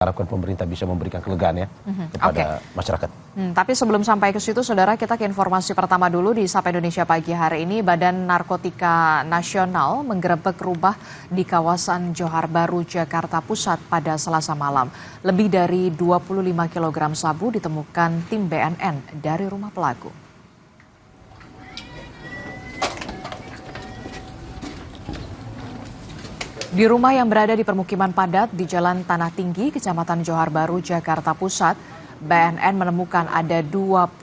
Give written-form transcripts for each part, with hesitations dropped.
Harapkan pemerintah bisa memberikan kelegaan ya kepada masyarakat. Tapi sebelum sampai ke situ, saudara, kita ke informasi pertama dulu di Sapa Indonesia pagi hari ini. Badan Narkotika Nasional menggerebek rumah di kawasan Johar Baru, Jakarta Pusat pada Selasa malam. Lebih dari 25 kg sabu ditemukan tim BNN dari rumah pelaku. Di rumah yang berada di permukiman padat di Jalan Tanah Tinggi, Kecamatan Johar Baru, Jakarta Pusat, BNN menemukan ada 25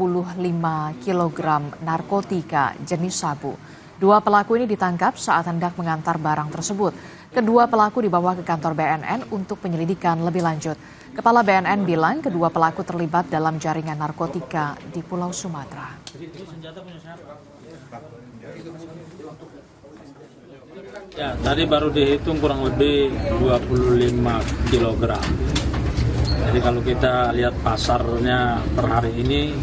kg narkotika jenis sabu. Dua pelaku ini ditangkap saat hendak mengantar barang tersebut. Kedua pelaku dibawa ke kantor BNN untuk penyelidikan lebih lanjut. Kepala BNN bilang kedua pelaku terlibat dalam jaringan narkotika di Pulau Sumatera. Ya, tadi baru dihitung kurang lebih 25 kg. Jadi kalau kita lihat pasarnya per hari ini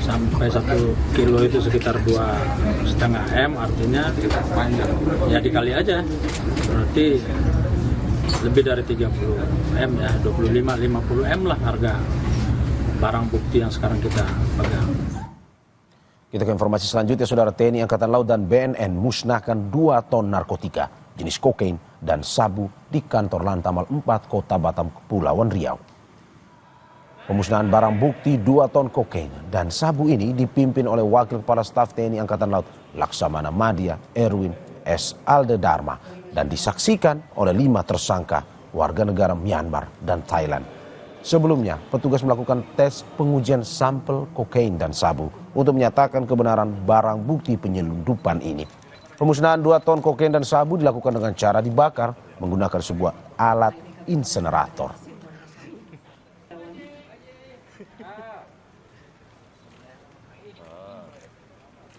sampai 1 kilo itu sekitar 2,5 M, artinya ya dikali aja. Berarti lebih dari 30 M ya, 25-50 M lah harga barang bukti yang sekarang kita pegang. Kita ke informasi selanjutnya, Saudara. TNI Angkatan Laut dan BNN musnahkan 2 ton narkotika jenis kokain dan sabu di kantor Lantamal 4 Kota Batam, Kepulauan Riau. Pemusnahan barang bukti 2 ton kokain dan sabu ini dipimpin oleh Wakil Kepala Staf TNI Angkatan Laut Laksamana Madya Erwin S. Aldedarma dan disaksikan oleh 5 tersangka warga negara Myanmar dan Thailand. Sebelumnya, petugas melakukan tes pengujian sampel kokain dan sabu untuk menyatakan kebenaran barang bukti penyelundupan ini. Pemusnahan 2 ton kokain dan sabu dilakukan dengan cara dibakar menggunakan sebuah alat insenerator.